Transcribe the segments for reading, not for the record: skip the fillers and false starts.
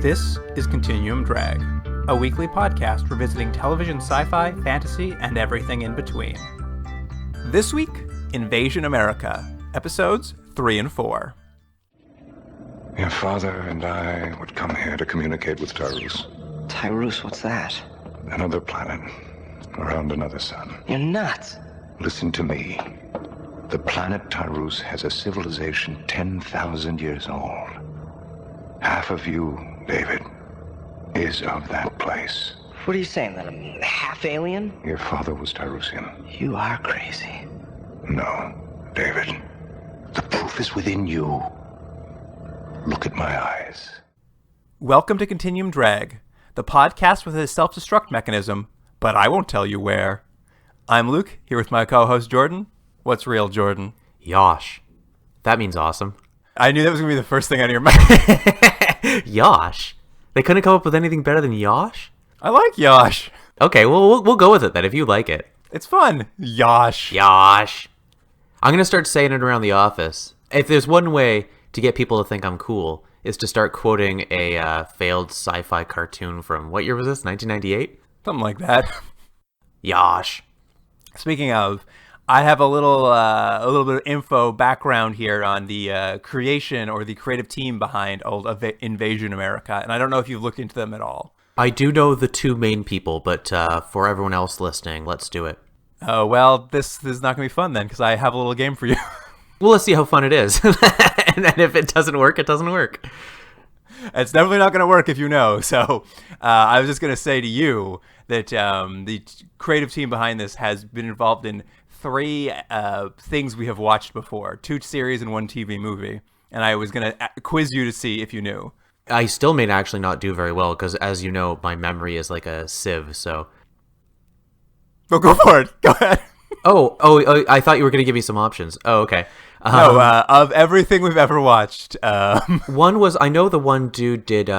This is Continuum Drag, a weekly podcast revisiting television sci-fi, fantasy, and everything in between. This week, Invasion America, episodes 3 and 4. Your father and I would come here to communicate with Tyrus. Tyrus, what's that? Another planet, around another sun. You're nuts. Listen to me. The planet Tyrus has a civilization 10,000 years old. Half of you, David, is of that place. What are you saying, that I'm half alien? Your father was Tyrusian. You are crazy. No, David. The proof is within you. Look at my eyes. Welcome to Continuum Drag, the podcast with a self-destruct mechanism, but I won't tell you where. I'm Luke, here with my co-host Jordan. What's real, Jordan? Yosh. That means awesome. I knew that was going to be the first thing out of your mouth. Yosh? They couldn't come up with anything better than Yosh? I like Yosh. Okay, well, we'll go with it then, if you like it. It's fun. Yosh. Yosh. I'm going to start saying it around the office. If there's one way to get people to think I'm cool, is to start quoting a failed sci-fi cartoon from, what year was this, 1998? Something like that. Yosh. Speaking of, I have a little bit of info background here on the creation or the creative team behind old Invasion America, and I don't know if you've looked into them at all. I do know the two main people, but for everyone else listening, let's do it. Oh, well, this is not going to be fun then, because I have a little game for you. Well, let's see how fun it is. And then if it doesn't work, it doesn't work. It's definitely not going to work if you know. So I was just going to say to you that the creative team behind this has been involved in 3 things we have watched before, 2 series and 1 TV movie. And I was going to quiz you to see if you knew. I still may actually not do very well because, as you know, my memory is like a sieve, so... Well, go for it. Go ahead. Oh, I thought you were going to give me some options. Oh, okay. No, of everything we've ever watched. One was, I know the one dude did,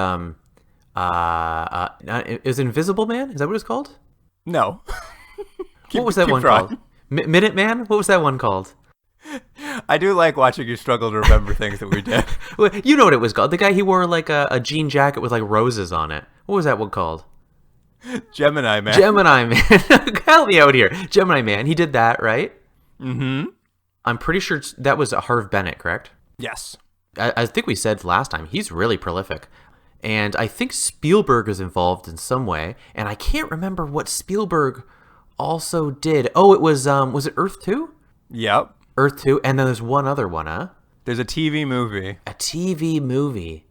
is Invisible Man? Is that what it's called? No. What was that one called? Minute Man? What was that one called? I do like watching you struggle to remember things that we did. Well, you know what it was called. The guy, he wore like a jean jacket with like roses on it. What was that one called? Gemini Man. Gemini Man. Help me out here. Gemini Man. He did that, right? Mm-hmm. I'm pretty sure that was Harv Bennett, correct? Yes. I think we said last time, he's really prolific. And I think Spielberg is involved in some way. And I can't remember what Spielberg also did. Oh, it was it Earth 2? Yep. Earth 2, and then there's one other one, huh? There's a TV movie. A TV movie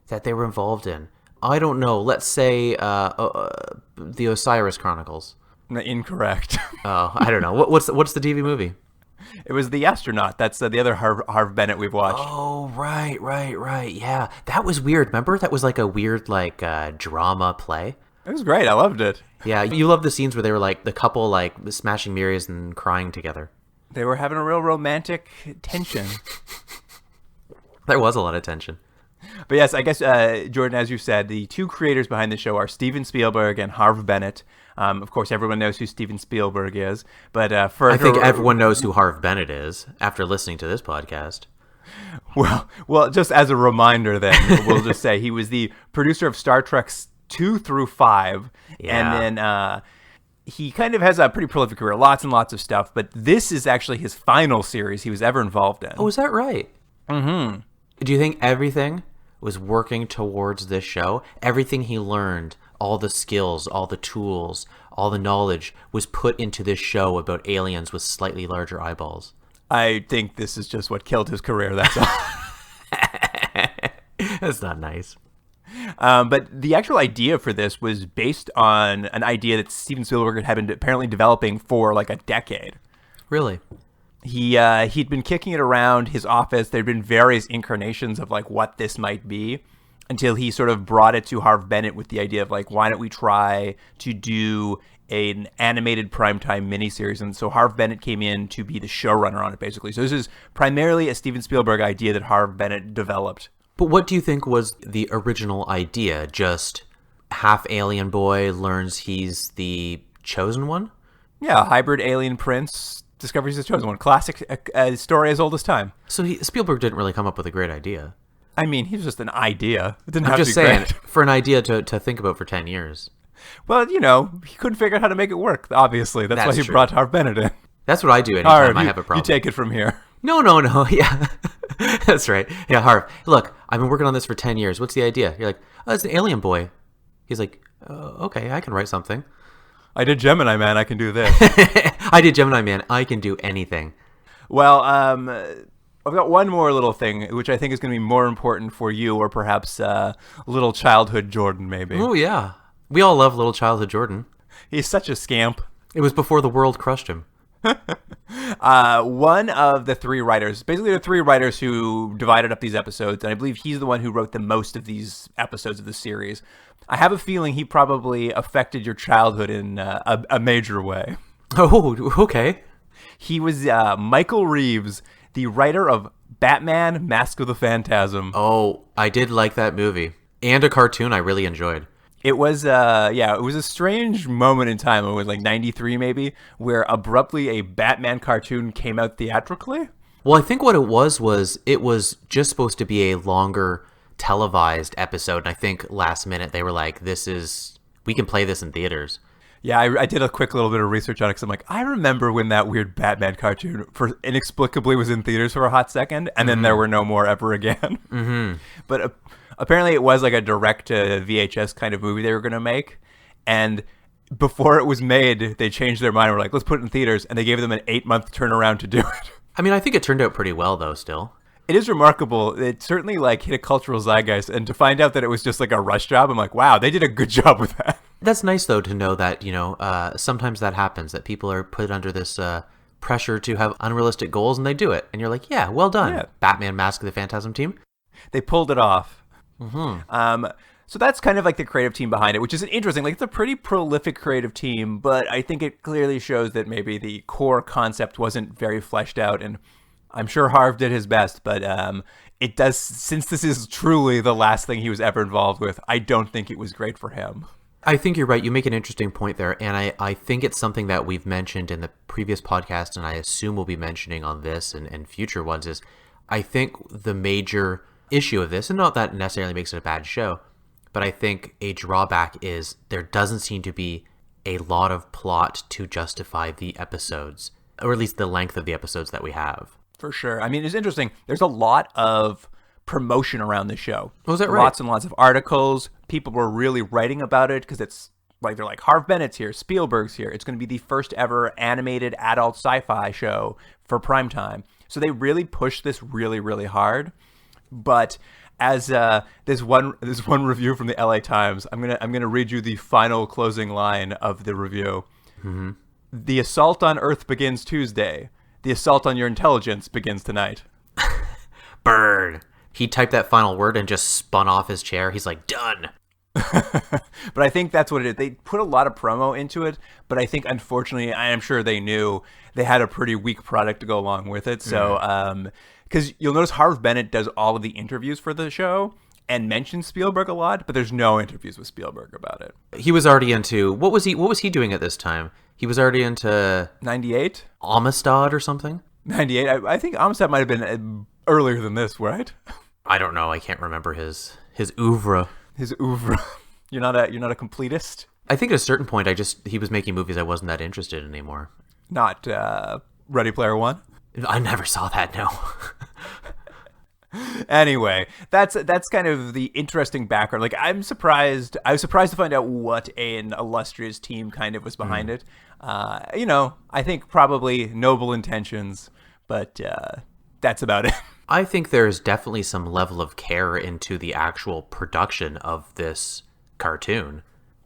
that they were involved in. I don't know. Let's say the Osiris Chronicles. Incorrect. Oh, I don't know. What's the TV movie? It was The Astronaut. That's the other Harv Bennett we've watched. Oh, right. Yeah, that was weird. Remember? That was like a weird drama play. It was great. I loved it. Yeah, you love the scenes where they were like the couple like smashing mirrors and crying together. They were having a real romantic tension. There was a lot of tension. But yes, I guess, Jordan, as you said, the 2 creators behind the show are Steven Spielberg and Harv Bennett. Of course, everyone knows who Steven Spielberg is. But I think everyone knows who Harv Bennett is after listening to this podcast. Well, just as a reminder then, we'll just say he was the producer of Star Trek 2 through 5. Yeah. And then he kind of has a pretty prolific career, lots and lots of stuff. But this is actually his final series he was ever involved in. Oh, is that right? Mm-hmm. Do you think everything was working towards this show? Everything he learned, all the skills, all the tools, all the knowledge was put into this show about aliens with slightly larger eyeballs? I think this is just what killed his career, that's all. That's not nice. But the actual idea for this was based on an idea that Steven Spielberg had been apparently developing for like a decade. Really? He'd been kicking it around his office. There'd been various incarnations of like what this might be until he sort of brought it to Harv Bennett with the idea of like, why don't we try to do an animated primetime miniseries? And so Harv Bennett came in to be the showrunner on it, basically. So this is primarily a Steven Spielberg idea that Harv Bennett developed. But what do you think was the original idea? Just half alien boy learns he's the chosen one. Yeah, a hybrid alien prince discovers he's the chosen one. Classic story as old as time. So Spielberg didn't really come up with a great idea. I mean, he was just an idea. It didn't I'm have just to be saying, great. for an idea to think about for 10 years. Well, he couldn't figure out how to make it work, obviously. That's why That's he true. brought Harv Bennett in. That's what I do anytime Harv, I have a problem. you take it from here. No, yeah. That's right. Yeah, Harv, look, I've been working on this for 10 years. What's the idea? You're like, oh, it's an alien boy. He's like, okay, I can write something. I did Gemini Man, I can do this. I did Gemini Man. I can do anything. Well, I've got one more little thing, which I think is going to be more important for you, or perhaps little childhood Jordan, maybe. Oh, yeah. We all love little childhood Jordan. He's such a scamp. It was before the world crushed him. One of the three writers, basically the three writers who divided up these episodes, and I believe he's the one who wrote the most of these episodes of the series. I have a feeling he probably affected your childhood in a major way. Oh, okay. He was Michael Reeves, the writer of Batman: Mask of the Phantasm. Oh, I did like that movie. And a cartoon I really enjoyed. It was, it was a strange moment in time. It was like 93 maybe, where abruptly a Batman cartoon came out theatrically. Well, I think what it was it was just supposed to be a longer televised episode. And I think last minute they were like, we can play this in theaters. Yeah, I did a quick little bit of research on it because I'm like, I remember when that weird Batman cartoon inexplicably was in theaters for a hot second, and then there were no more ever again. Mm-hmm. But apparently it was like a direct to VHS kind of movie they were going to make, and before it was made, they changed their mind and were like, let's put it in theaters, and they gave them an 8-month turnaround to do it. I mean, I think it turned out pretty well, though, still. It is remarkable. It certainly like hit a cultural zeitgeist, and to find out that it was just like a rush job, I'm like, wow, they did a good job with that. That's nice, though, to know that, sometimes that happens, that people are put under this pressure to have unrealistic goals, and they do it. And you're like, yeah, well done, Yeah. Batman Mask of the Phantasm team. They pulled it off. Mm-hmm. So that's kind of like the creative team behind it, which is interesting. Like, it's a pretty prolific creative team, but I think it clearly shows that maybe the core concept wasn't very fleshed out, and I'm sure Harv did his best, but it does, since this is truly the last thing he was ever involved with, I don't think it was great for him. I think you're right. You make an interesting point there, and I think it's something that we've mentioned in the previous podcast, and I assume we'll be mentioning on this and future ones, is I think the major issue of this, and not that necessarily makes it a bad show, but I think a drawback is there doesn't seem to be a lot of plot to justify the episodes, or at least the length of the episodes that we have. For sure. I mean, it's interesting. There's a lot of promotion around the show. Was that right? Lots and lots of articles. People were really writing about it because it's like, they're like, Harv Bennett's here, Spielberg's here. It's going to be the first ever animated adult sci-fi show for primetime. So they really pushed this really, really hard. But as this one review from the LA Times, I'm gonna read you the final closing line of the review. Mm-hmm. The assault on Earth begins Tuesday. The assault on your intelligence begins tonight. Bird. He typed that final word and just spun off his chair. He's like, done. But I think that's what it is. They put a lot of promo into it, but I think, unfortunately, I am sure they knew they had a pretty weak product to go along with it. So, because you'll notice Harv Bennett does all of the interviews for the show and mentions Spielberg a lot, but there's no interviews with Spielberg about it. He was already into, what was he doing at this time? He was already into 98? Amistad or something? 98. I think Amistad might have been earlier than this, right? I don't know. I can't remember his oeuvre. His oeuvre. You're not a completist? I think at a certain point, he was making movies I wasn't that interested in anymore. Not Ready Player One? I never saw that, no. Anyway, that's kind of the interesting background. Like, I was surprised to find out what an illustrious team kind of was behind it. I think probably noble intentions, but that's about it. I think there's definitely some level of care into the actual production of this cartoon.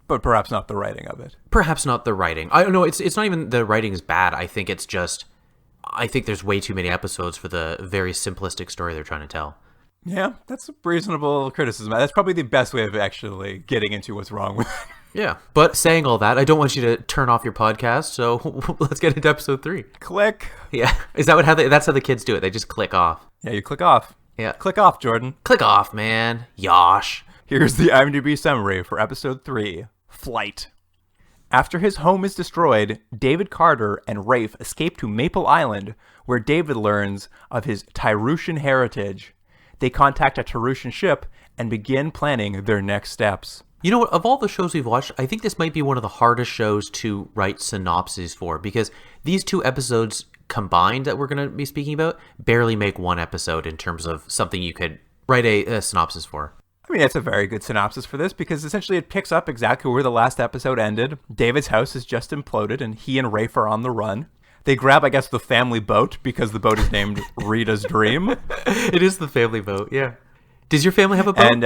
But perhaps not the writing of it. Perhaps not the writing. I don't know, it's not even the writing is bad. I think it's just, I think there's way too many episodes for the very simplistic story they're trying to tell. Yeah, that's a reasonable criticism. That's probably the best way of actually getting into what's wrong with it. Yeah, but saying all that, I don't want you to turn off your podcast, so let's get into episode 3. Click. Yeah, is that that's how the kids do it? They just click off. Yeah, you click off. Yeah. Click off, Jordan. Click off, man. Yosh. Here's the IMDb summary for episode 3, Flight. After his home is destroyed, David Carter and Rafe escape to Maple Island, where David learns of his Tyroosian heritage. They contact a Tyroosian ship and begin planning their next steps. You know what? Of all the shows we've watched, I think this might be one of the hardest shows to write synopses for, because these 2 episodes combined that we're going to be speaking about barely make one episode in terms of something you could write a synopsis for. I mean, it's a very good synopsis for this because essentially it picks up exactly where the last episode ended. David's house has just imploded and he and Rafe are on the run. They grab, I guess, the family boat because the boat is named Rita's Dream. It is the family boat, yeah. Does your family have a boat? And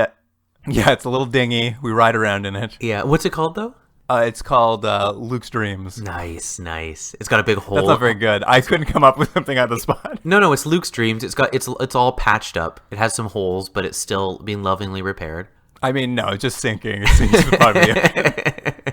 yeah, it's a little dinghy. We ride around in it. Yeah, what's it called though? It's called Luke's Dreams. Nice. It's got a big hole. That's not very good. I couldn't come up with something on the spot. No, it's Luke's Dreams. It's all patched up. It has some holes, but it's still being lovingly repaired. I mean, no, it's just sinking. It seems to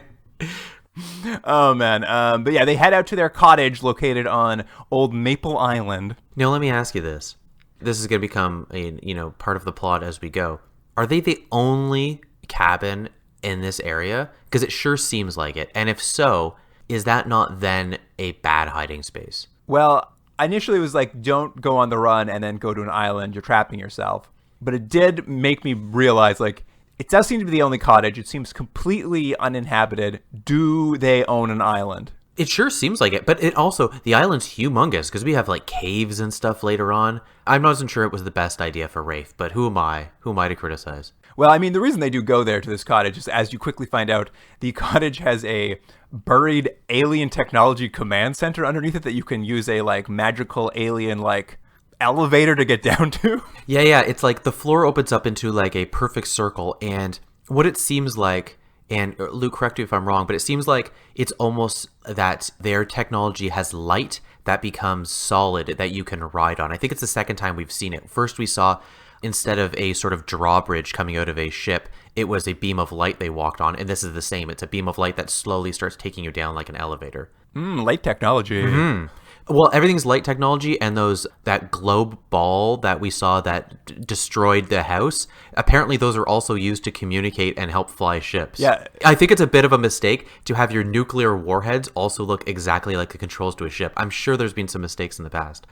be. Oh man. But yeah, they head out to their cottage located on Old Maple Island. Now, let me ask you this. This is going to become a part of the plot as we go. Are they the only cabin in this area? Because it sure seems like it. And if so, is that not then a bad hiding space? Well, initially it was like, don't go on the run and then go to an island. You're trapping yourself. But it did make me realize, like, it does seem to be the only cottage. It seems completely uninhabited. Do they own an island? It sure seems like it, but it also, the island's humongous because we have like caves and stuff later on. I wasn't sure it was the best idea for Rafe, but who am I? Who am I to criticize? Well, I mean, the reason they do go there to this cottage is, as you quickly find out, the cottage has a buried alien technology command center underneath it that you can use a like magical alien like elevator to get down to. Yeah, it's like the floor opens up into like a perfect circle, and what it seems like, and Luke, correct me if I'm wrong, but it seems like it's almost that their technology has light that becomes solid that you can ride on. I think it's the second time we've seen it. First we saw, instead of a sort of drawbridge coming out of a ship, it was a beam of light they walked on, and this is the same. It's a beam of light that slowly starts taking you down like an elevator. Light technology. Mm-hmm. Well, everything's light technology, and that globe ball that we saw that destroyed the house, apparently those are also used to communicate and help fly ships. Yeah. I think it's a bit of a mistake to have your nuclear warheads also look exactly like the controls to a ship. I'm sure there's been some mistakes in the past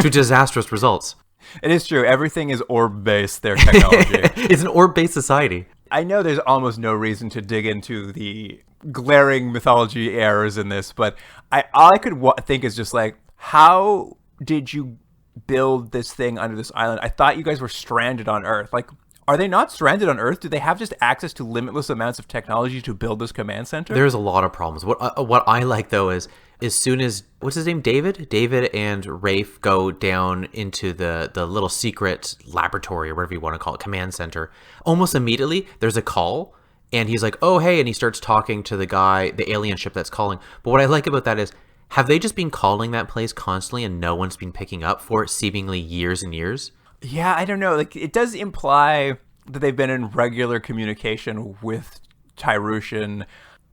to disastrous results. It is true. Everything is orb-based, their technology. It's an orb-based society. I know there's almost no reason to dig into the glaring mythology errors in this, but all I could think is just like, how did you build this thing under this island? I thought you guys were stranded on Earth. Like, are they not stranded on Earth? Do they have just access to limitless amounts of technology to build this command center? There's a lot of problems. What I like, though, is as soon as, what's his name, David and Rafe go down into the little secret laboratory or whatever you want to call it, command center, almost immediately there's a call. And he's like, oh, hey, and he starts talking to the guy, the alien ship that's calling. But what I like about that is, have they just been calling that place constantly and no one's been picking up for it seemingly years and years? Yeah, I don't know. Like, it does imply that they've been in regular communication with Tyroosian,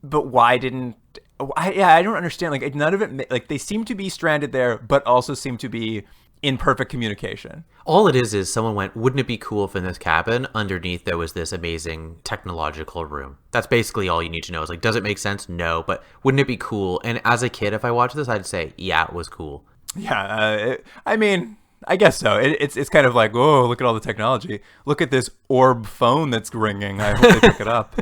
but why didn't... I don't understand. Like, none of it... Like, they seem to be stranded there, but also seem to be in perfect communication. All it is someone went, wouldn't it be cool if in this cabin underneath there was this amazing technological room? That's basically all you need to know. Is like, does it make sense? No, but wouldn't it be cool? And as a kid, if I watched this, I'd say, yeah, it was cool. Yeah, I mean, I guess so. It's kind of like, oh, look at all the technology. Look at this orb phone that's ringing. I hope they pick it up.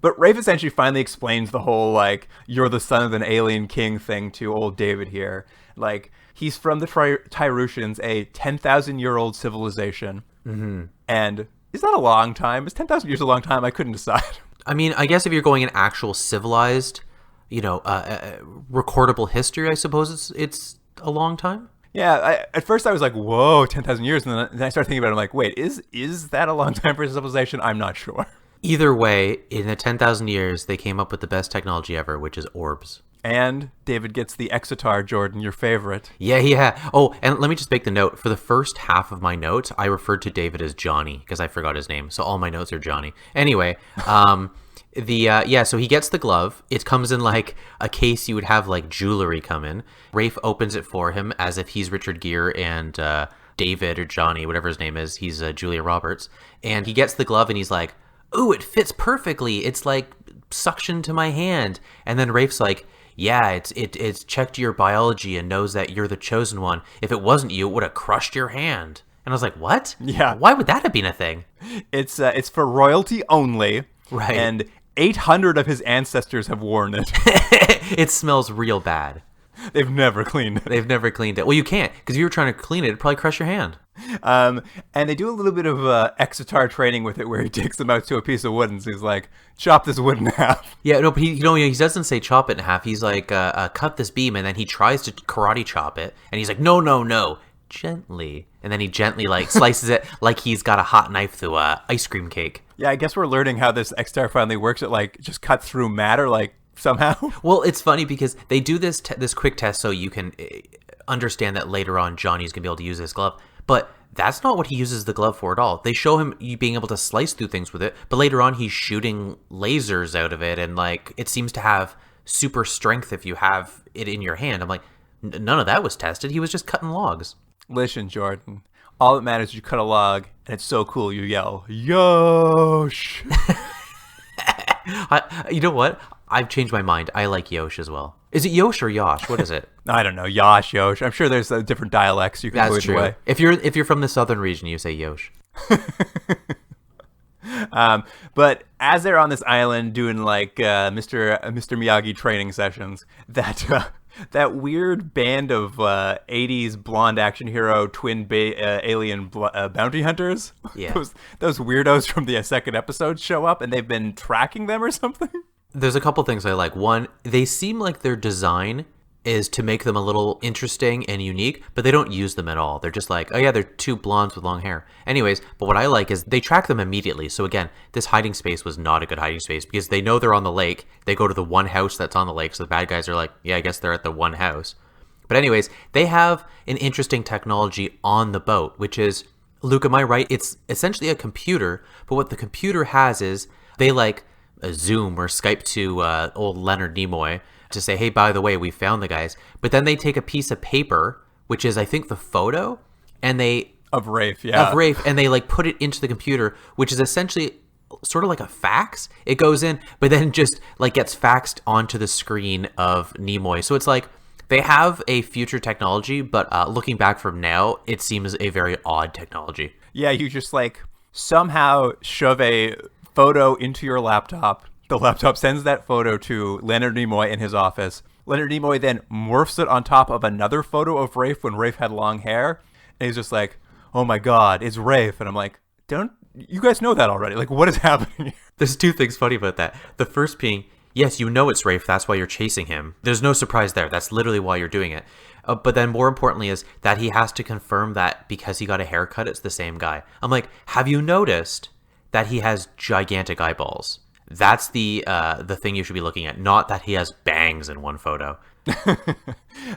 But Rafe essentially finally explains the whole, like, you're the son of an alien king thing to old David here. Like, he's from the Tyroosians, a 10,000-year-old civilization. Mm-hmm. And is that a long time? Is 10,000 years a long time? I couldn't decide. I mean, I guess if you're going in actual civilized, recordable history, I suppose it's a long time. Yeah, at first I was like, whoa, 10,000 years. And then I started thinking about it. I'm like, wait, is that a long time for a civilization? I'm not sure. Either way, in the 10,000 years, they came up with the best technology ever, which is orbs. And David gets the Exitar, Jordan, your favorite. Yeah. Oh, and let me just make the note. For the first half of my notes, I referred to David as Johnny because I forgot his name. So all my notes are Johnny. Anyway, so he gets the glove. It comes in like a case you would have like jewelry come in. Rafe opens it for him as if he's Richard Gere and David or Johnny, whatever his name is. He's Julia Roberts. And he gets the glove and he's like, ooh, it fits perfectly. It's like suction to my hand. And then Rafe's like, yeah, it's checked your biology and knows that you're the chosen one. If it wasn't you, it would have crushed your hand. And I was like, what? Yeah. Why would that have been a thing? It's for royalty only. Right. And 800 of his ancestors have worn it. It smells real bad. They've never cleaned it. They've never cleaned it. Well, you can't, because if you were trying to clean it, it'd probably crush your hand. And they do a little bit of Exotar training with it, where he takes them out to a piece of wood and he's like, chop this wood in half. Yeah, no, but he doesn't say chop it in half. He's like, cut this beam, and then he tries to karate chop it, and he's like, no, gently. And then he gently, like, slices it like he's got a hot knife through a ice cream cake. Yeah, I guess we're learning how this Exotar finally works. It, like, just cuts through matter, like, somehow. Well, it's funny because they do this quick test so you can understand that later on Johnny's going to be able to use this glove. But that's not what he uses the glove for at all. They show him being able to slice through things with it, but later on he's shooting lasers out of it, and, like, it seems to have super strength if you have it in your hand. I'm like, none of that was tested. He was just cutting logs. Listen, Jordan, all that matters is you cut a log, and it's so cool you yell, Yosh! You know what? I've changed my mind. I like Yosh as well. Is it Yosh or Yosh? What is it? I don't know, Yosh. I'm sure there's different dialects you can That's put true. away. If you're from the southern region, you say Yosh. But as they're on this island doing like Mr. Miyagi training sessions, that weird band of 80s blonde action hero twin alien bounty hunters, Yeah. those weirdos from the second episode show up, and they've been tracking them or something. There's a couple things I like. One, they seem like their design is to make them a little interesting and unique, but they don't use them at all. They're just like, oh yeah, they're two blondes with long hair. Anyways, but what I like is they track them immediately. So again, this hiding space was not a good hiding space because they know they're on the lake. They go to the one house that's on the lake. So the bad guys are like, yeah, I guess they're at the one house. But anyways, they have an interesting technology on the boat, which is, Luke, am I right? It's essentially a computer, but what the computer has is they like Zoom or Skype to old Leonard Nimoy to say, hey, by the way, we found the guys. But then they take a piece of paper, which is, I think, the photo, and they... Of Rafe, yeah. Of Rafe, and they, like, put it into the computer, which is essentially sort of like a fax. It goes in, but then just, like, gets faxed onto the screen of Nimoy. So it's like, they have a future technology, but looking back from now, it seems a very odd technology. Yeah, you just, like, somehow shove a photo into your laptop. The laptop sends that photo to Leonard Nimoy in his office. Leonard Nimoy then morphs it on top of another photo of Rafe when Rafe had long hair. And he's just like, oh my God, it's Rafe. And I'm like, don't you guys know that already? Like, what is happening here? There's two things funny about that. The first being, yes, you know it's Rafe. That's why you're chasing him. There's no surprise there. That's literally why you're doing it. But then more importantly is that he has to confirm that because he got a haircut, it's the same guy. I'm like, have you noticed that he has gigantic eyeballs? That's the thing you should be looking at, not that he has bangs in one photo.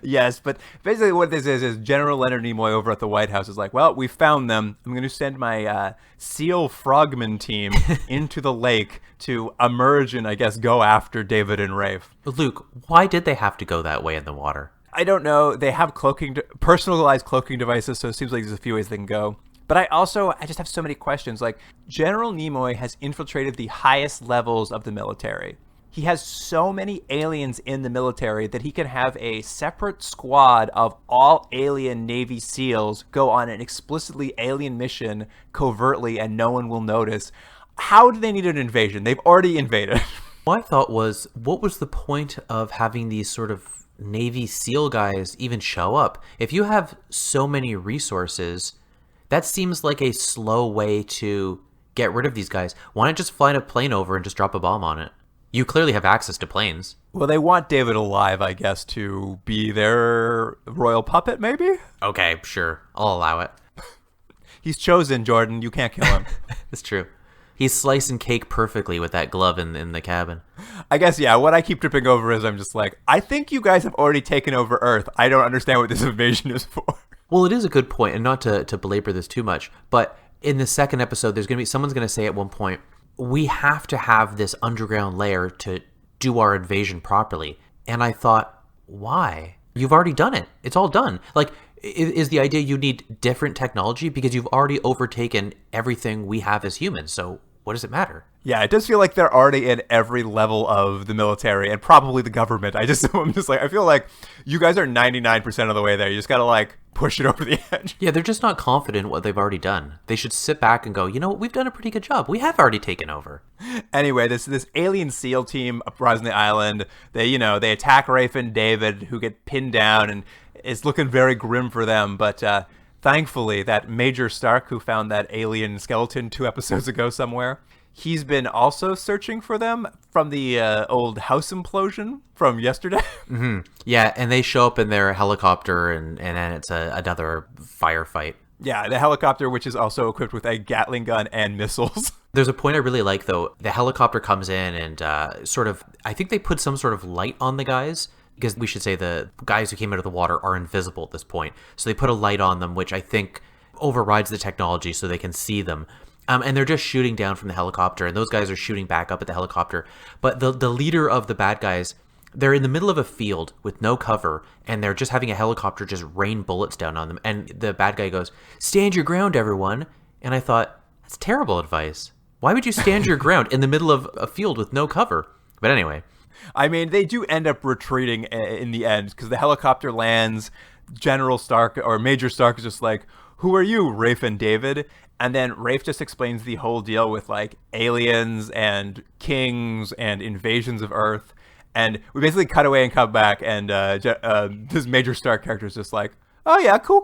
Yes, but basically what this is General Leonard Nimoy over at the White House is like, well, we found them. I'm going to send my SEAL Frogman team into the lake to emerge and, I guess, go after David and Rafe. Luke, why did they have to go that way in the water? I don't know. They have personalized cloaking devices, so it seems like there's a few ways they can go. But I just have so many questions. Like, General Nimoy has infiltrated the highest levels of the military. He has so many aliens in the military that he can have a separate squad of all alien Navy SEALs go on an explicitly alien mission covertly and no one will notice. How do they need an invasion? They've already invaded. My thought was, what was the point of having these sort of Navy SEAL guys even show up? If you have so many resources, that seems like a slow way to get rid of these guys. Why not just fly a plane over and just drop a bomb on it? You clearly have access to planes. Well, they want David alive, I guess, to be their royal puppet, maybe? Okay, sure. I'll allow it. He's chosen, Jordan. You can't kill him. It's true. He's slicing cake perfectly with that glove in the cabin. I guess, yeah, what I keep tripping over is I'm just like, I think you guys have already taken over Earth. I don't understand what this invasion is for. Well, it is a good point, and not to belabor this too much, but in the second episode, someone's going to say at one point, we have to have this underground layer to do our invasion properly. And I thought, why? You've already done it. It's all done. Like, is the idea you need different technology because you've already overtaken everything we have as humans. So what does it matter? Yeah, it does feel like they're already in every level of the military and probably the government. I feel like you guys are 99% of the way there. You just got to like push it over the edge. Yeah, they're just not confident in what they've already done. They should sit back and go, you know what, we've done a pretty good job. We have already taken over. Anyway, this alien SEAL team uprising the island, they attack Rafe and David, who get pinned down, and it's looking very grim for them. But thankfully, that Major Stark, who found that alien skeleton 2 episodes ago somewhere, he's been also searching for them from the old house implosion from yesterday. Mm-hmm. Yeah, and they show up in their helicopter, and then it's another firefight. Yeah, the helicopter, which is also equipped with a Gatling gun and missiles. There's a point I really like, though. The helicopter comes in and I think they put some sort of light on the guys, because we should say the guys who came out of the water are invisible at this point. So they put a light on them, which I think overrides the technology so they can see them. And they're just shooting down from the helicopter, and those guys are shooting back up at the helicopter. But the leader of the bad guys, they're in the middle of a field with no cover, and they're just having a helicopter just rain bullets down on them. And the bad guy goes, "Stand your ground, everyone." And I thought, that's terrible advice. Why would you stand your ground in the middle of a field with no cover? But anyway. I mean, they do end up retreating in the end, because the helicopter lands. General Stark, or Major Stark, is just like, "Who are you, Rafe and David?" And then Rafe just explains the whole deal with like aliens and kings and invasions of Earth. And we basically cut away and come back, and this Major Stark character is just like, "Oh yeah, cool.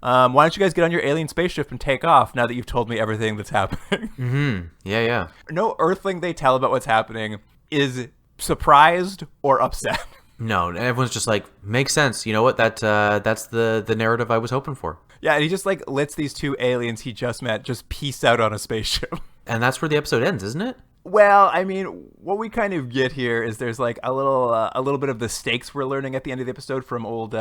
Why don't you guys get on your alien spaceship and take off now that you've told me everything that's happening?" Mm-hmm. Yeah. No Earthling they tell about what's happening is surprised or upset. No, everyone's just like, makes sense. You know what? That's the narrative I was hoping for. Yeah, and he just like lets these 2 aliens he just met just peace out on a spaceship. And that's where the episode ends, isn't it? Well, I mean, what we kind of get here is there's like a little bit of the stakes we're learning at the end of the episode from old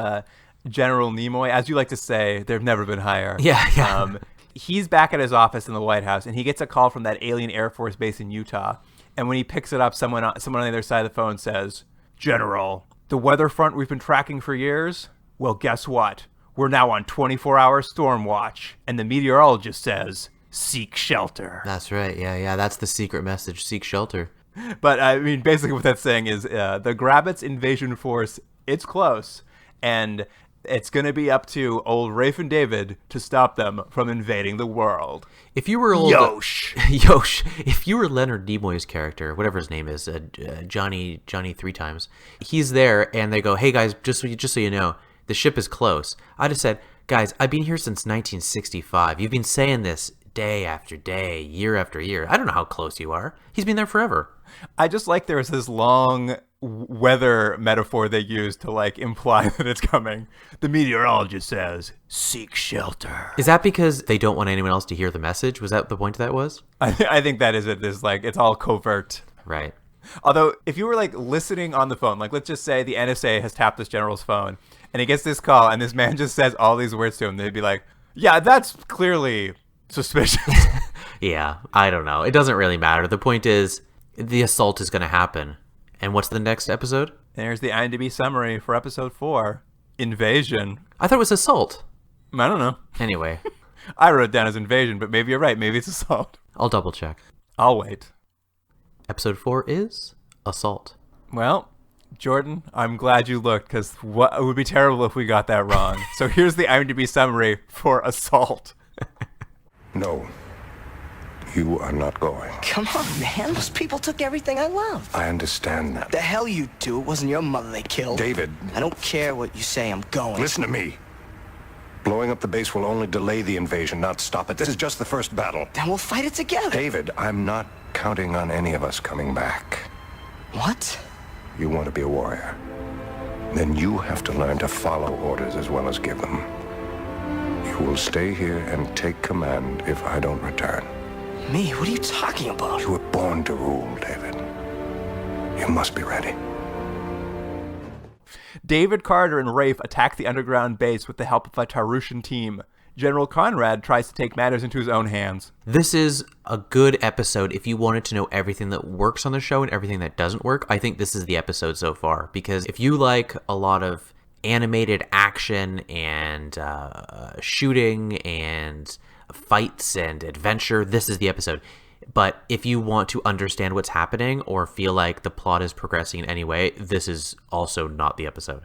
General Nimoy. As you like to say, they've never been higher. Yeah. He's back at his office in the White House, and he gets a call from that alien Air Force base in Utah. And when he picks it up, someone on the other side of the phone says, "General, the weather front we've been tracking for years? Well, guess what? We're now on 24-hour storm watch, and the meteorologist says, seek shelter." That's right. Yeah. That's the secret message. Seek shelter. But I mean, basically what that's saying is the Grabbits invasion force, it's close, and it's going to be up to old Rafe and David to stop them from invading the world. If you were old Yosh, if you were Leonard Nimoy's character, whatever his name is, Johnny 3 times, he's there, and they go, "Hey guys, just so you know, the ship is close." I'd have said, "Guys, I've been here since 1965. You've been saying this day after day, year after year. I don't know how close you are." He's been there forever. I just like there was this long weather metaphor they used to like imply that it's coming. The meteorologist says, seek shelter. Is that because they don't want anyone else to hear the message? Was that the point of that was? I think that is it. Is like, it's all covert. Right. Although, if you were like listening on the phone, like let's just say the NSA has tapped this general's phone, and he gets this call, and this man just says all these words to him, they'd be like, "Yeah, that's clearly suspicious." Yeah, I don't know. It doesn't really matter. The point is, the assault is going to happen. And what's the next episode? There's the IMDb summary for episode 4, Invasion. I thought it was assault. I don't know. Anyway. I wrote it down as invasion, but maybe you're right. Maybe it's assault. I'll double check. I'll wait. Episode 4 is assault. Well, Jordan, I'm glad you looked, because it would be terrible if we got that wrong. So here's the IMDb summary for assault. No. You are not going. Come on, man. Those people took everything I love. I understand that. The hell you do. It wasn't your mother they killed. David. I don't care what you say. I'm going. Listen to me. Blowing up the base will only delay the invasion, not stop it. This is just the first battle. Then we'll fight it together. David, I'm not counting on any of us coming back. What? You want to be a warrior. Then you have to learn to follow orders as well as give them. You will stay here and take command if I don't return. Me? What are you talking about? You were born to rule, David. You must be ready. David Carter and Rafe attack the underground base with the help of a Tarushan team. General Conrad tries to take matters into his own hands. This is a good episode if you wanted to know everything that works on the show and everything that doesn't work. I think this is the episode so far, because if you like a lot of animated action and shooting and fights and adventure, this is the episode. But if you want to understand what's happening or feel like the plot is progressing in any way, this is also not the episode.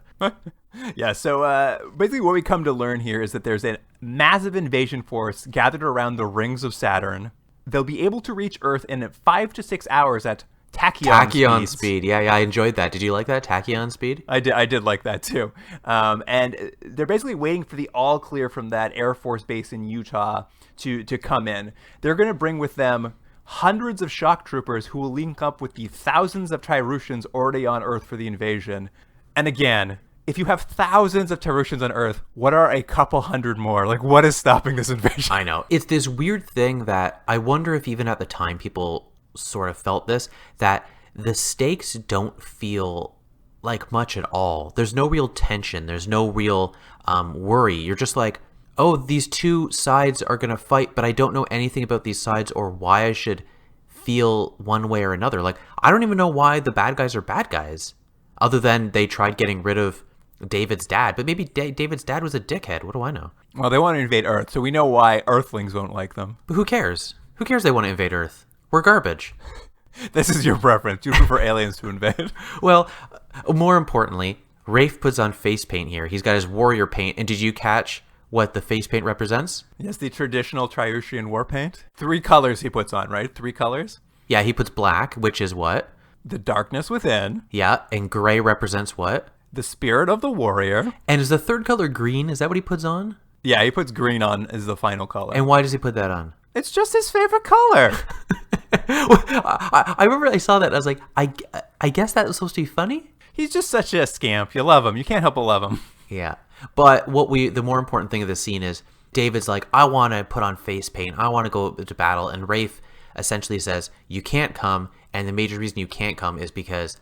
Yeah, so basically what we come to learn here is that there's a massive invasion force gathered around the rings of Saturn. They'll be able to reach Earth in 5 to 6 hours at tachyon speed. Yeah, I enjoyed that. Did you like that? Tachyon speed? I did like that too. And they're basically waiting for the all clear from that Air Force base in Utah to come in. They're going to bring with them hundreds of shock troopers who will link up with the thousands of Tyrusians already on Earth for the invasion. And again, if you have thousands of Tyrusians on Earth, what are a couple hundred more? Like, what is stopping this invasion? I know. It's this weird thing that I wonder if even at the time people sort of felt this, that the stakes don't feel like much at all. There's no real tension. There's no real worry. You're just like, oh, these two sides are going to fight, but I don't know anything about these sides or why I should feel one way or another. Like, I don't even know why the bad guys are bad guys, other than they tried getting rid of David's dad. But maybe David's dad was a dickhead. What do I know? Well, they want to invade Earth, so we know why Earthlings won't like them. But who cares? Who cares they want to invade Earth? We're garbage. This is your preference. You prefer aliens to invade. Well, more importantly, Rafe puts on face paint here. He's got his warrior paint. And did you catch what the face paint represents? Yes, the traditional Triusian war paint. 3 colors he puts on, right? 3 colors? Yeah, he puts black, which is what? The darkness within. Yeah, and gray represents what? The spirit of the warrior. And is the third color green? Is that what he puts on? Yeah, he puts green on as the final color. And why does he put that on? It's just his favorite color. I remember I saw that. I was like, I guess that was supposed to be funny. He's just such a scamp. You love him. You can't help but love him. Yeah. But the more important thing of the scene is David's like, I want to put on face paint. I want to go to battle. And Rafe essentially says, you can't come. And the major reason you can't come is because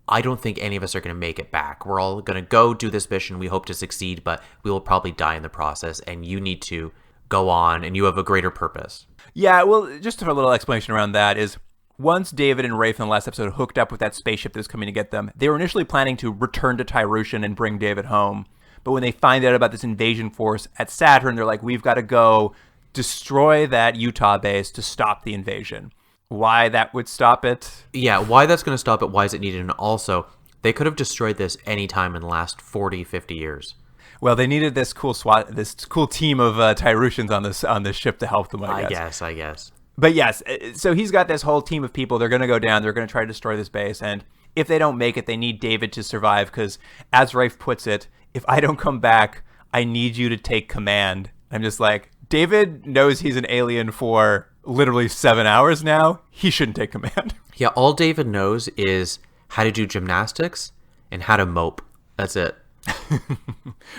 I don't think any of us are going to make it back. We're all going to go do this mission. We hope to succeed, but we will probably die in the process. And you need to go on and you have a greater purpose. Yeah, well, just a little explanation around that is once David and Rafe in the last episode hooked up with that spaceship that was coming to get them, they were initially planning to return to Tyrushan and bring David home. But when they find out about this invasion force at Saturn, they're like, we've got to go destroy that Utah base to stop the invasion. Why that would stop it? Yeah, why that's going to stop it, why is it needed? And also, they could have destroyed this any time in the last 40, 50 years. Well, they needed this cool team of Tyrusians on this ship to help them, I guess. But yes, so he's got this whole team of people. They're going to go down. They're going to try to destroy this base. And if they don't make it, they need David to survive because, as Rafe puts it, if I don't come back, I need you to take command. I'm just like, David knows he's an alien for literally 7 hours now. He shouldn't take command. Yeah, all David knows is how to do gymnastics and how to mope. That's it.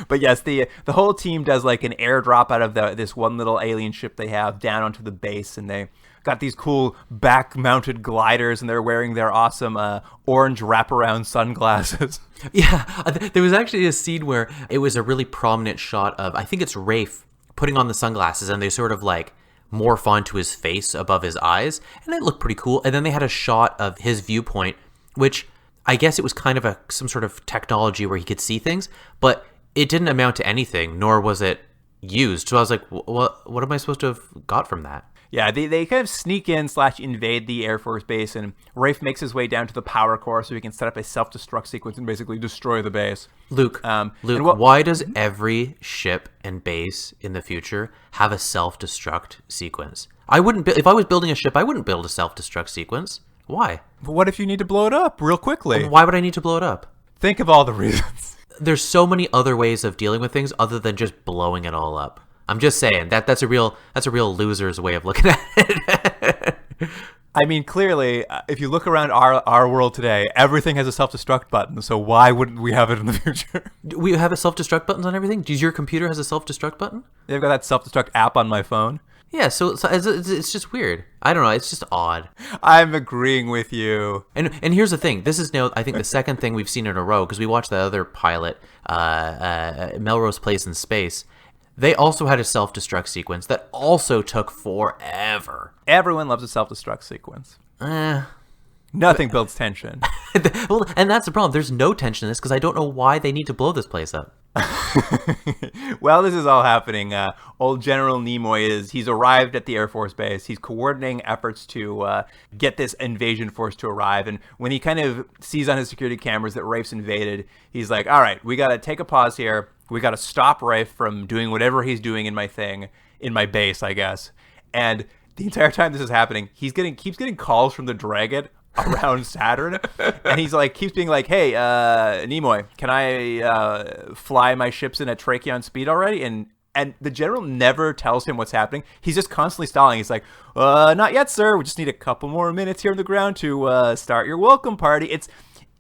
But yes, the whole team does like an airdrop out of this one little alien ship they have down onto the base, and they got these cool back-mounted gliders, and they're wearing their awesome orange wraparound sunglasses. Yeah, there was actually a scene where it was a really prominent shot of, I think it's Rafe putting on the sunglasses, and they sort of like morph onto his face above his eyes, and it looked pretty cool. And then they had a shot of his viewpoint, which I guess it was kind of some sort of technology where he could see things, but it didn't amount to anything, nor was it used. So I was like, what am I supposed to have got from that? Yeah, they kind of sneak in / invade the Air Force base, and Rafe makes his way down to the power core so he can set up a self-destruct sequence and basically destroy the base. Luke, why does every ship and base in the future have a self-destruct sequence? If I was building a ship, I wouldn't build a self-destruct sequence. Why? But what if you need to blow it up real quickly? Why would I need to blow it up? Think of all the reasons. There's so many other ways of dealing with things other than just blowing it all up. I'm just saying that's a real loser's way of looking at it. I mean, clearly, if you look around our world today, everything has a self-destruct button. So why wouldn't we have it in the future? We have a self-destruct buttons on everything. Does your computer has a self-destruct button? They've got that self-destruct app on my phone. Yeah, so it's just weird. I don't know. It's just odd. I'm agreeing with you. And here's the thing. This is now, I think, the second thing we've seen in a row, because we watched the other pilot, Melrose Place in Space. They also had a self-destruct sequence that also took forever. Everyone loves a self-destruct sequence. Nothing builds tension. Well, and that's the problem. There's no tension in this because I don't know why they need to blow this place up. While this is all happening, old General Nimoy he's arrived at the Air Force Base. He's coordinating efforts to get this invasion force to arrive. And when he kind of sees on his security cameras that Rafe's invaded, he's like, all right, we got to take a pause here. We got to stop Rafe from doing whatever he's doing in my base, I guess. And the entire time this is happening, keeps getting calls from the Dragon around Saturn, and he's like keeps being like, hey, Nimoy, can I fly my ships in at Tracheon speed already? And the general never tells him what's happening. He's just constantly stalling. He's like, not yet, sir. We just need a couple more minutes here on the ground to start your welcome party.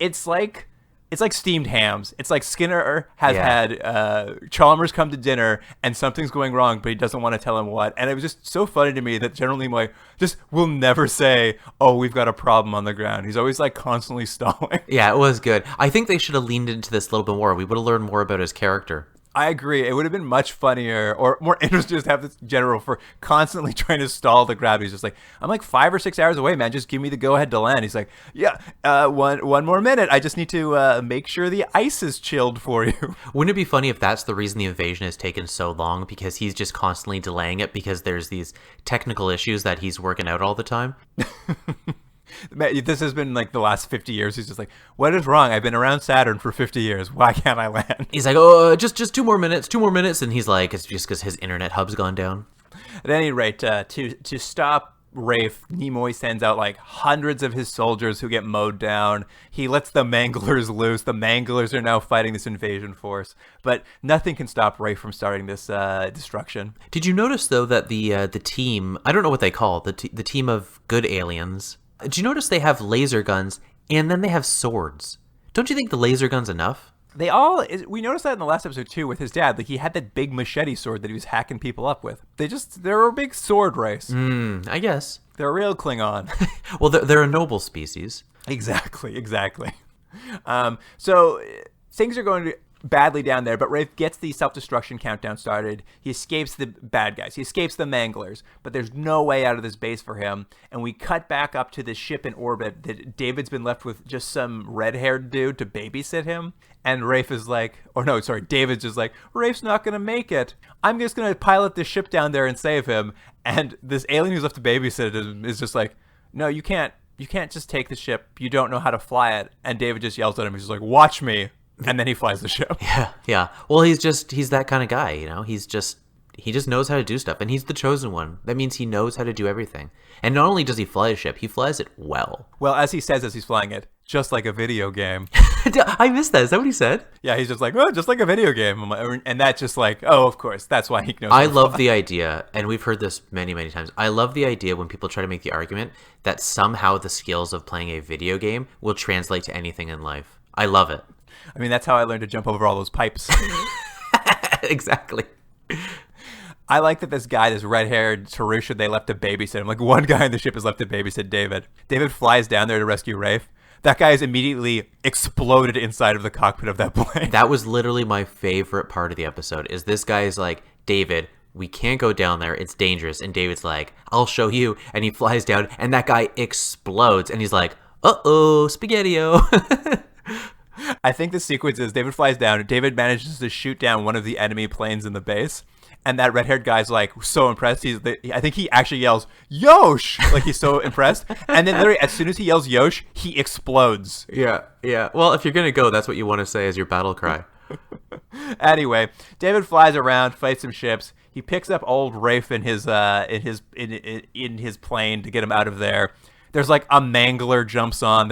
It's like steamed hams. It's like Skinner has had Chalmers come to dinner and something's going wrong, but he doesn't want to tell him what. And it was just so funny to me that General Nimoy just will never say, oh, we've got a problem on the ground. He's always like constantly stalling. Yeah, it was good. I think they should have leaned into this a little bit more. We would have learned more about his character. I agree. It would have been much funnier or more interesting to have this general for constantly trying to stall the grab. He's just like, I'm like 5 or 6 hours away, man. Just give me the go ahead to land. He's like, yeah, one more minute. I just need to make sure the ice is chilled for you. Wouldn't it be funny if that's the reason the invasion has taken so long? Because he's just constantly delaying it because there's these technical issues that he's working out all the time. This has been like the last 50 years. He's just like, what is wrong? I've been around Saturn for 50 years. Why can't I land? He's like, oh, just 2 more minutes. And he's like, it's just because his internet hub's gone down. At any rate, to stop Rafe, Nimoy sends out like hundreds of his soldiers who get mowed down. He lets the Manglers loose. The Manglers are now fighting this invasion force, but nothing can stop Rafe from starting this destruction. Did you notice though that the team, I don't know what they call the team of good aliens, did you notice they have laser guns and then they have swords? Don't you think the laser gun's enough? We noticed that in the last episode too with his dad. Like he had that big machete sword that he was hacking people up with. They're a big sword race. I guess. They're a real Klingon. Well, they're a noble species. Exactly. So things are going badly down there, but Rafe gets the self-destruction countdown started. He escapes the bad guys. He escapes the Manglers, but there's no way out of this base for him. And we cut back up to this ship in orbit that David's been left with just some red-haired dude to babysit him. And Rafe is like, David's just like, Rafe's not going to make it. I'm just going to pilot this ship down there and save him. And this alien who's left to babysit him is just like, no, you can't just take the ship. You don't know how to fly it. And David just yells at him. He's just like, watch me. And then he flies the ship. Yeah. Well, he's that kind of guy, you know? He just knows how to do stuff, and he's the chosen one. That means he knows how to do everything. And not only does he fly a ship, he flies it well. Well, as he says as he's flying it, just like a video game. I missed that. Is that what he said? Yeah, he's just like, oh, just like a video game. And that's just like, oh, of course. That's why he knows. I love the idea, and we've heard this many, many times. I love the idea when people try to make the argument that somehow the skills of playing a video game will translate to anything in life. I love it. I mean, that's how I learned to jump over all those pipes. Exactly. I like that this red-haired Tarusha, they left to babysit him. Like, one guy in the ship is left to babysit David. David flies down there to rescue Rafe. That guy is immediately exploded inside of the cockpit of that plane. That was literally my favorite part of the episode, is this guy is like, David, we can't go down there. It's dangerous. And David's like, I'll show you. And he flies down, and that guy explodes. And he's like, uh-oh, Spaghetti-O. I think the sequence is David flies down. David manages to shoot down one of the enemy planes in the base. And that red-haired guy's like so impressed. I think he actually yells, Yosh! Like he's so impressed. And then literally as soon as he yells Yosh, he explodes. Yeah. Well, if you're going to go, that's what you want to say as your battle cry. Anyway, David flies around, fights some ships. He picks up old Rafe in his plane to get him out of there. There's like a Mangler jumps on.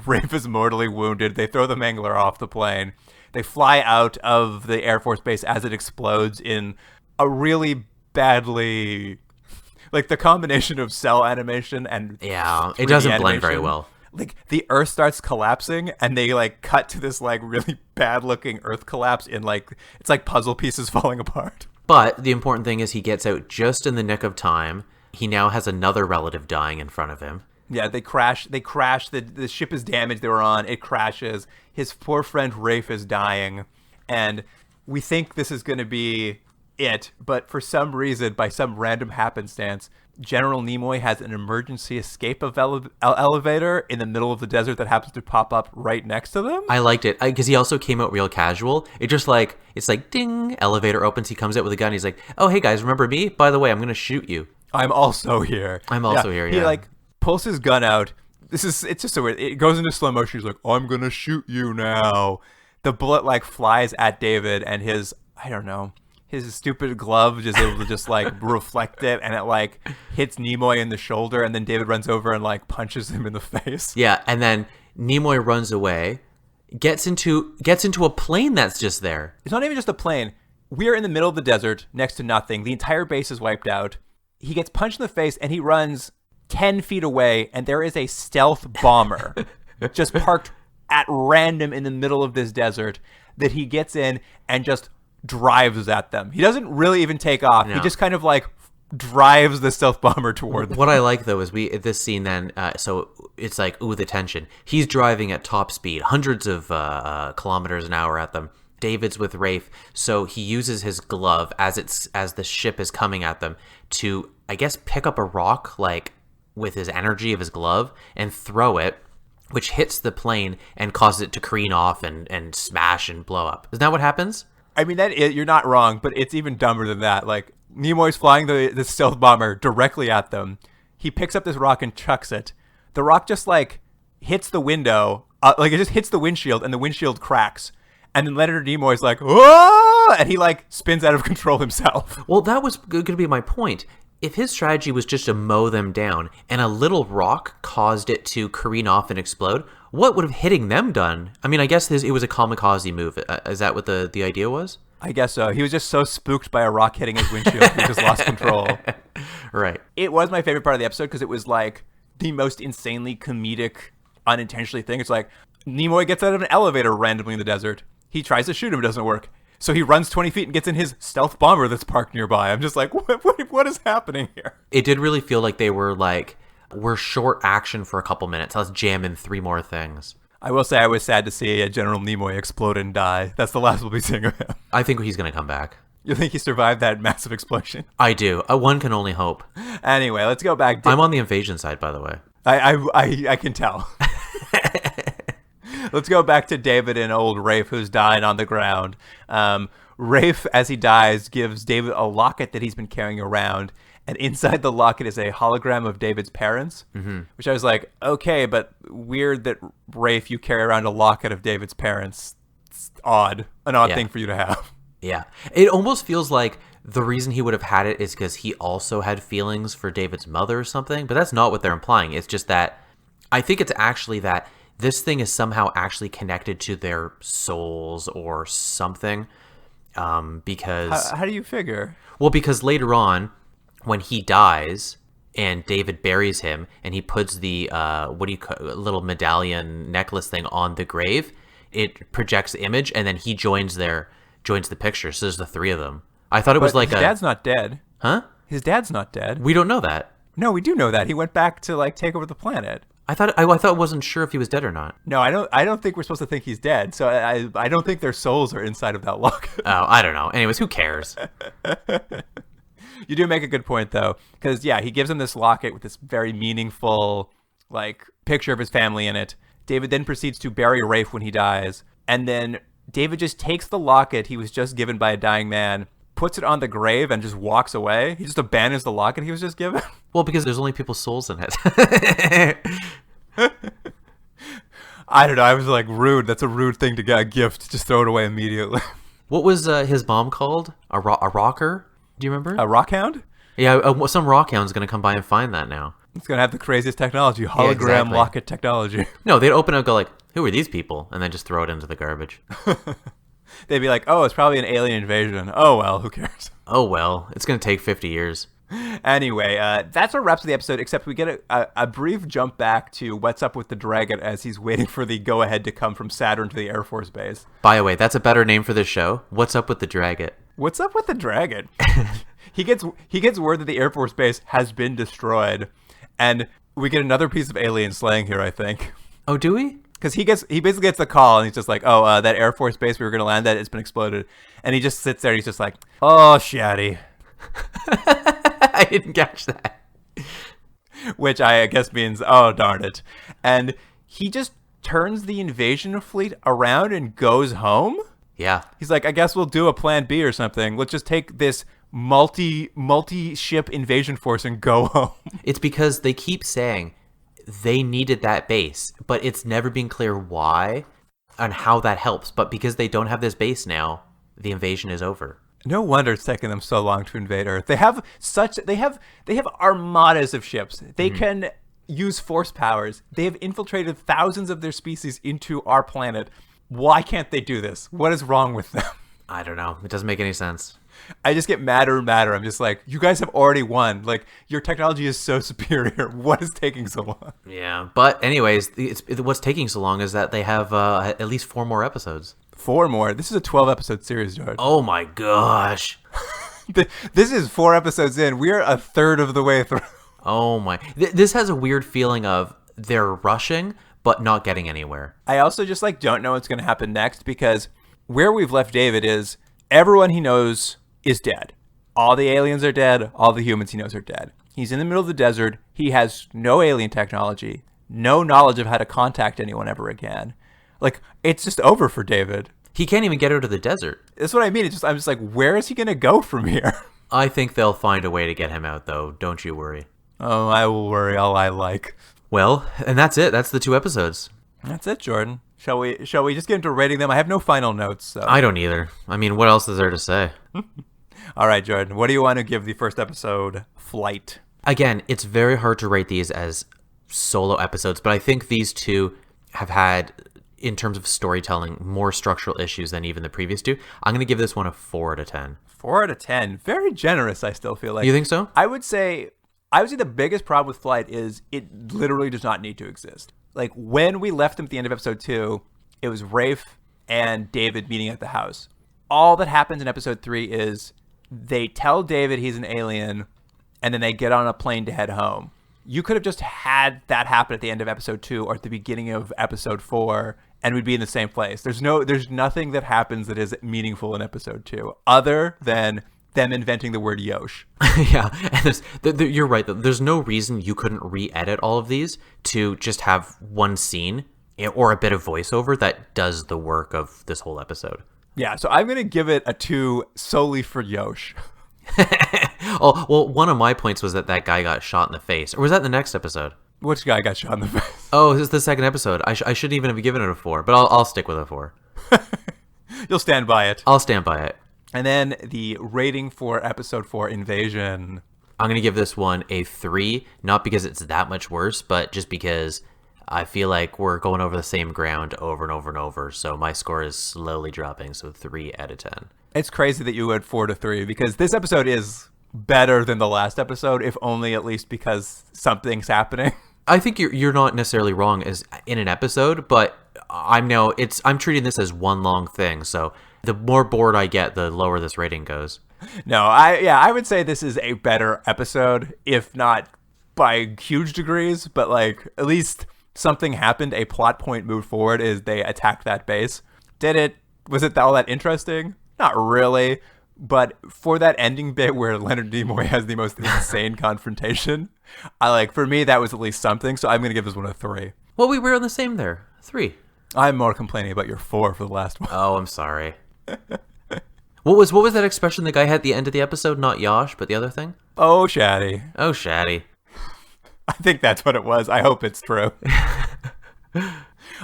Rafe is mortally wounded. They throw the Mangler off the plane. They fly out of the Air Force Base as it explodes in a really badly, like the combination of cell animation and it doesn't animation, blend very well. Like the Earth starts collapsing and they like cut to this like really bad looking Earth collapse in like, it's like puzzle pieces falling apart. But the important thing is he gets out just in the nick of time. He now has another relative dying in front of him. Yeah, they crash. The ship is damaged they were on. It crashes. His poor friend Rafe is dying. And we think this is going to be it. But for some reason, by some random happenstance, General Nimoy has an emergency escape of elevator in the middle of the desert that happens to pop up right next to them. I liked it because he also came out real casual. It's like ding, elevator opens. He comes out with a gun. He's like, "Oh, hey guys, remember me? By the way, I'm gonna shoot you. I'm also here. Here." He like pulls his gun out. It's just so weird. It goes into slow motion. He's like, I'm gonna shoot you now. The bullet like flies at David, and his stupid glove is able to just like reflect it, and it like hits Nimoy in the shoulder, and then David runs over and like punches him in the face. Yeah, and then Nimoy runs away, gets into a plane that's just there. It's not even just a plane. We're in the middle of the desert, next to nothing. The entire base is wiped out. He gets punched in the face, and he runs 10 feet away, and there is a stealth bomber just parked at random in the middle of this desert that he gets in and just drives at them. He doesn't really even take off. No. He just kind of like drives the stealth bomber toward them. What I like though is this scene then, so it's like, ooh, the tension. He's driving at top speed, hundreds of kilometers an hour at them. David's with Rafe, so he uses his glove as the ship is coming at them to, I guess, pick up a rock like with his energy of his glove and throw it, which hits the plane and causes it to careen off and smash and blow up. Isn't that what happens? I mean, you're not wrong, but it's even dumber than that. Like, Nimoy's flying the stealth bomber directly at them. He picks up this rock and chucks it. The rock just, like, hits the window. It just hits the windshield, and the windshield cracks. And then Leonard Nimoy's like, whoa! And he, like, spins out of control himself. Well, that was going to be my point. If his strategy was just to mow them down and a little rock caused it to careen off and explode, what would have hitting them done? I mean, I guess it was a kamikaze move. Is that what the idea was? I guess so. He was just so spooked by a rock hitting his windshield, he just lost control. Right. It was my favorite part of the episode because it was like the most insanely comedic, unintentionally thing. It's like Nimoy gets out of an elevator randomly in the desert. He tries to shoot him. It doesn't work. So he runs 20 feet and gets in his stealth bomber that's parked nearby. I'm just like, what is happening here? It did really feel like they were like, we're short action for a couple minutes. Let's jam in 3 more things. I will say I was sad to see General Nimoy explode and die. That's the last we'll be seeing of him. I think he's going to come back. You think he survived that massive explosion? I do. One can only hope. Anyway, let's go back. I'm on the invasion side, by the way. I can tell. Let's go back to David and old Rafe, who's dying on the ground. Rafe, as he dies, gives David a locket that he's been carrying around. And inside the locket is a hologram of David's parents, which I was like, okay, but weird that, Rafe, you carry around a locket of David's parents. It's odd. An odd thing for you to have. Yeah. It almost feels like the reason he would have had it is because he also had feelings for David's mother or something. But that's not what they're implying. It's just that I think it's actually that this thing is somehow actually connected to their souls or something. Because how do you figure? Well, because later on, when he dies and David buries him and he puts the little medallion necklace thing on the grave, it projects the image and then he joins the picture. So there's the 3 of them. I thought it was like his dad's not dead. Huh? His dad's not dead. We don't know that. No, we do know that. He went back to like take over the planet. I thought I wasn't sure if he was dead or not. No, I don't think we're supposed to think he's dead. So I don't think their souls are inside of that locket. Oh, I don't know. Anyways, who cares? You do make a good point though, because he gives him this locket with this very meaningful like picture of his family in it. David then proceeds to bury Rafe when he dies, and then David just takes the locket he was just given by a dying man, puts it on the grave, and just walks away. He just abandons the locket he was just given. Well, because there's only people's souls in it. I don't know. I was like, rude. That's a rude thing to get a gift. Just throw it away immediately. What was his mom called? A rocker? Do you remember? A rock hound? Yeah, some rock hound's going to come by and find that now. It's going to have the craziest technology. Hologram locket technology. No, they'd open it and go like, who are these people? And then just throw it into the garbage. They'd be like, oh, it's probably an alien invasion. Oh, well, who cares? Oh, well, it's going to take 50 years. Anyway, that's what wraps up the episode, except we get a brief jump back to what's up with the dragon as he's waiting for the go-ahead to come from Saturn to the Air Force Base. By the way, that's a better name for this show. What's up with the dragon? What's up with the dragon? He gets word that the Air Force Base has been destroyed, and we get another piece of alien slang here, I think. Oh, do we? Because he basically gets the call, and he's just like, oh, that Air Force Base we were going to land at, it's been exploded. And he just sits there, and he's just like, oh, shatty. I didn't catch that. which I guess means, oh, darn it. And he just turns the invasion fleet around and goes home? Yeah. He's like, I guess we'll do a plan B or something. Let's just take this multi-ship invasion force and go home. It's because they keep saying they needed that base, but it's never been clear why and how that helps. But because they don't have this base now, the invasion is over. No wonder it's taking them so long to invade Earth. They have armadas of ships. They can use force powers. They have infiltrated thousands of their species into our planet. Why can't they do this? What is wrong with them? I don't know. It doesn't make any sense. I just get madder and madder. I'm just like, you guys have already won. Like, your technology is so superior. What is taking so long? Yeah. But anyways, what's taking so long is that they have at least 4 more episodes. 4 more. This is a 12-episode series, George. Oh my gosh. This is 4 episodes in. We're a third of the way through. Oh my. This has a weird feeling of they're rushing, but not getting anywhere. I also just don't know what's going to happen next, because where we've left David is everyone he knows is dead. All the aliens are dead. All the humans he knows are dead. He's in the middle of the desert. He has no alien technology, no knowledge of how to contact anyone ever again. It's just over for David. He can't even get out of the desert. That's what I mean. I'm just like, where is he going to go from here? I think they'll find a way to get him out, though. Don't you worry. Oh, I will worry all I like. Well, and that's it. That's the 2 episodes. That's it, Jordan. Shall we just get into rating them? I have no final notes. So. I don't either. I mean, what else is there to say? All right, Jordan. What do you want to give the first episode, Flight? Again, it's very hard to rate these as solo episodes, but I think these 2 have had, in terms of storytelling, more structural issues than even the previous 2. I'm going to give this one a 4 out of 10. 4 out of 10. Very generous, I still feel like. You think so? I would say the biggest problem with Flight is it literally does not need to exist. When we left them at the end of episode 2, it was Rafe and David meeting at the house. All that happens in episode 3 is they tell David he's an alien, and then they get on a plane to head home. You could have just had that happen at the end of episode 2 or at the beginning of episode 4, and we'd be in the same place. There's nothing that happens that is meaningful in episode 2 other than them inventing the word Yosh. Yeah, and you're right. There's no reason you couldn't re-edit all of these to just have one scene or a bit of voiceover that does the work of this whole episode. Yeah, so I'm going to give it a 2 solely for Yosh. Oh, well, one of my points was that guy got shot in the face. Or was that the next episode? Which guy got shot in the face? Oh, this is the second episode. I shouldn't even have given it a 4, but I'll stick with a 4. You'll stand by it. I'll stand by it. And then the rating for episode 4, Invasion. I'm going to give this one a 3, not because it's that much worse, but just because I feel like we're going over the same ground over and over and over. So my score is slowly dropping. So 3 out of 10. It's crazy that you went 4 to 3, because this episode is better than the last episode, if only at least because something's happening. I think you're not necessarily wrong as in an episode, but I'm treating this as one long thing. So the more bored I get, the lower this rating goes. No, I would say this is a better episode, if not by huge degrees, but at least something happened, a plot point moved forward as they attacked that base. Was it all that interesting? Not really. But for that ending bit where Leonard Nimoy has the most insane confrontation, for me, that was at least something. So I'm going to give this one a 3. Well, we were on the same there. 3. I'm more complaining about your 4 for the last one. Oh, I'm sorry. What was that expression the guy had at the end of the episode? Not Yosh, but the other thing? Oh, Shaddy. Oh, Shaddy. I think that's what it was. I hope it's true.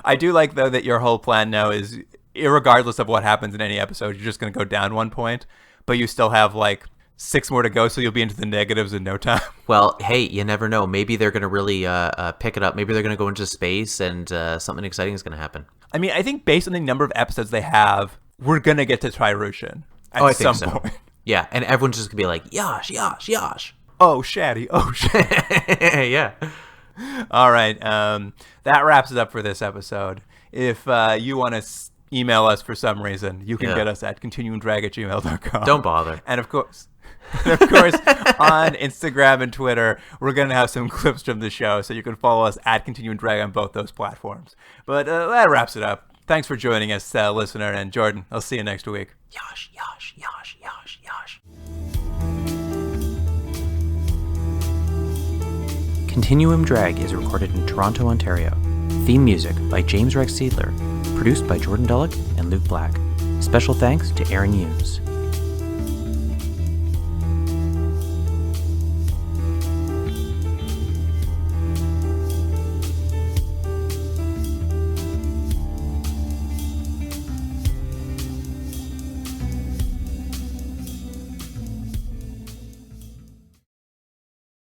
I do like, though, that your whole plan now is, irregardless of what happens in any episode, you're just going to go down 1 point, but you still have 6 more to go, so you'll be into the negatives in no time. Well, hey, you never know. Maybe they're going to really pick it up. Maybe they're going to go into space and something exciting is going to happen. I mean, I think based on the number of episodes they have, we're going to get to Trirushan at some point. Yeah, and everyone's just going to be like, Yosh, Yosh, Yosh. Oh, Shaddy. Oh, Shaddy. Yeah. All right. That wraps it up for this episode. If you want to email us for some reason, you can get us at continuingdrag@gmail.com. Don't bother. And of course, on Instagram and Twitter, we're going to have some clips from the show, so you can follow us at Continuing Drag on both those platforms. But that wraps it up. Thanks for joining us, listener. And Jordan, I'll see you next week. Yosh, Yosh, Yosh, Yosh, Yosh. Continuum Drag is recorded in Toronto, Ontario. Theme music by James Rex Seidler. Produced by Jordan Dullock and Luke Black. Special thanks to Aaron Hughes.